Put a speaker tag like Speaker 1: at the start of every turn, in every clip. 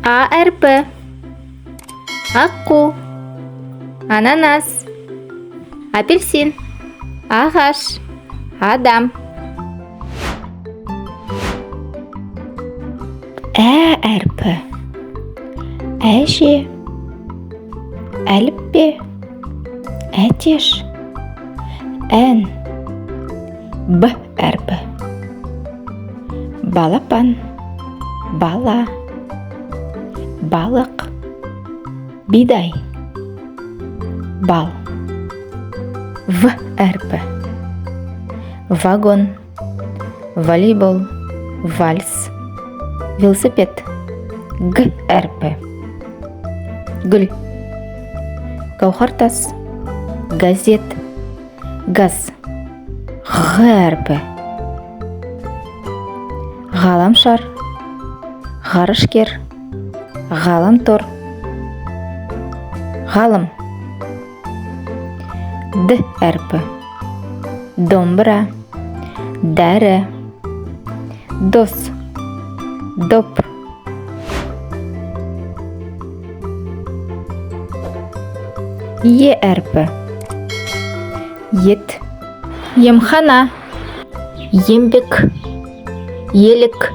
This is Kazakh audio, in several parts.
Speaker 1: А әрпі. Аққу. Ананас. Апельсин. Ағаш. Адам. Ә әрпі. Әже. Әліппе. Әтеш. Ән. Б әрпі. Балапан. Бала. Балық. Бидай. Бал. В әрпі. Вагон. Волейбол. Вальс. Велосипед. Г әрпі. Гүл. Гаухартас. Газет. Газ. Г әрпі. Ғаламшар. Ғарышкер. Ғаламтор. Ғалым. Д әрпі. Домбыра. Дәрі. Дос. Доп. Е әрпі. Ет. Емхана. Ембек. Елік.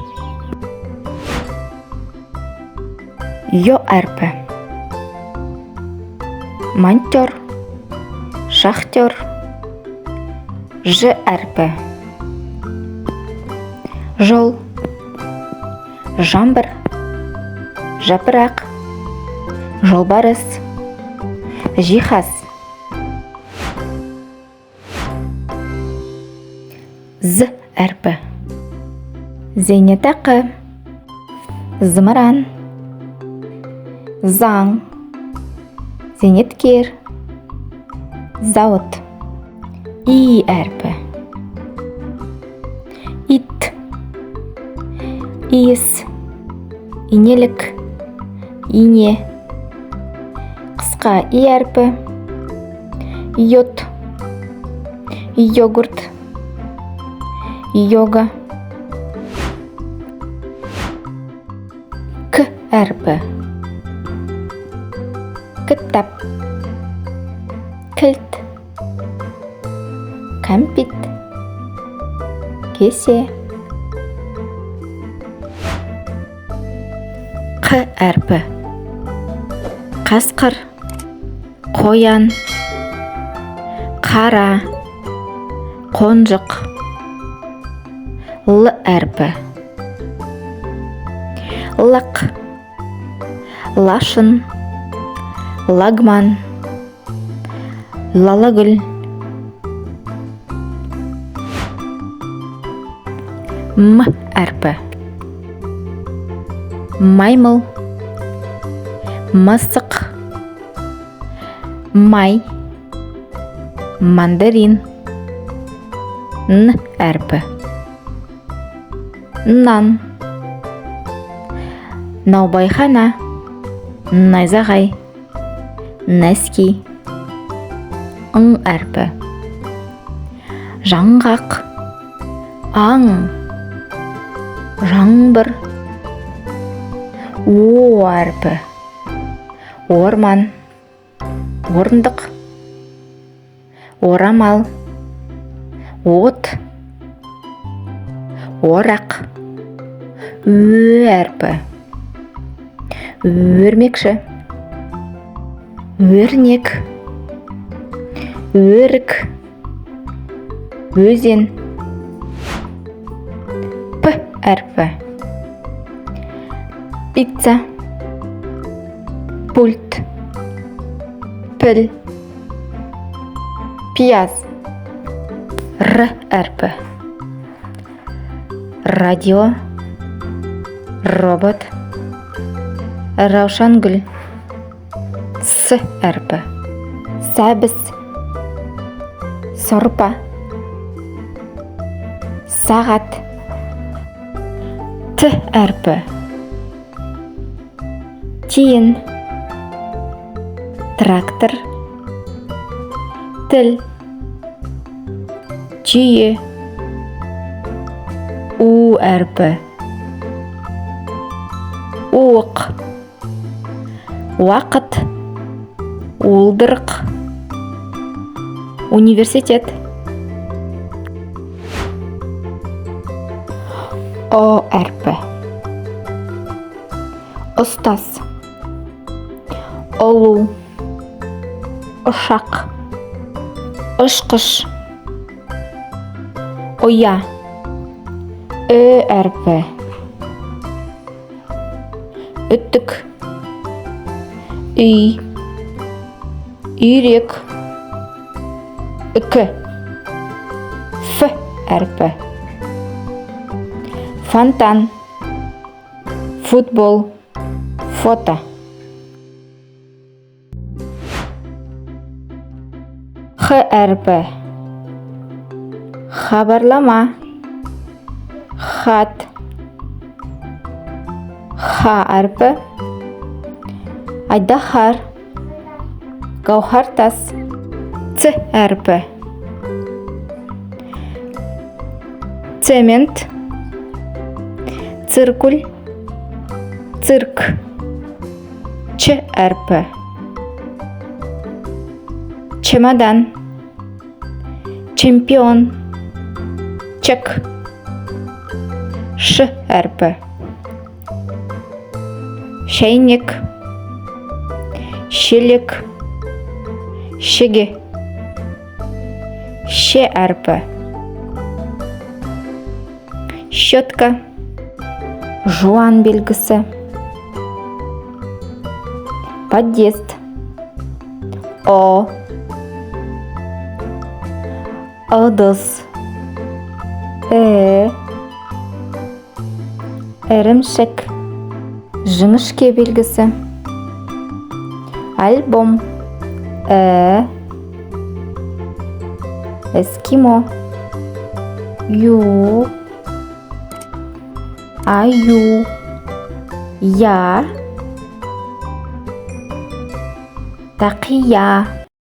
Speaker 1: Ё әрпі. Монтер. Шахтер. Ж әрпі. Жол. Жамбыр. Жапырақ. Жолбарыс. Жиһаз. З әрпі. Зейнетақы. Зымыран. Заң. Зейнеткер. Зауыт. И әрпі. Ит. Иіс. Инелік. Ине. Қысқа и әрпі. Йод. Йогурт. Йога. К әрпі. Кітап. Кілт. Кәмпит. Кесе. Қ әрпі. Қасқыр. Қоян. Қара. Қонжық. Л әрпі. Лақ. Лашын. Лагман. Лалагүл. М әрпі. Маймыл. Мысық. Май. Мандарин. Н әрпі. Нан. Наубайхана. Найзағай. Нәски. Ың әрпі. Жаңғақ. Аң. Жаңбыр. О әрпі. Орман. Орындық. Орамал. От. Орақ. Ө әрпі. Өрмекші. Өрнек. Өрік. Өзен. П әрпі. Пицца. Пульт. Піл. Пияз. Р әрпі. Радио. Робот. Раушангүл. С әрпі. Сәбіз. Сорпа. Сағат. Т әрпі. Тиын. Трактор. Тіл. Түйе. У әрпі. Оқ. уақыт, уылдырық, университет. О әрпі. Ұстаз, ұлу, ұшақ, ұшқыш, ұя. Ү әрпі. Үттік, үй, үйрек, үкі. Ф әрпі. Фонтан, футбол, фото. Х әрпі. Хабарлама, хат. Х әрпі. Айдаһар, гауһар тас. Ц әрпі. Цемент, циркуль, цирк. Ч әрпі. Чемодан, чемпион, чек. Ш әрпі. Шәйнек, шелек, шеге. Ш әрпі. Щетка, жуан белгісі. Подъезд. О. Ыдыс. Ірімшік, жіңішке белгісі. Альбом. Эскимо. Ю. Аю. Я. Тақия.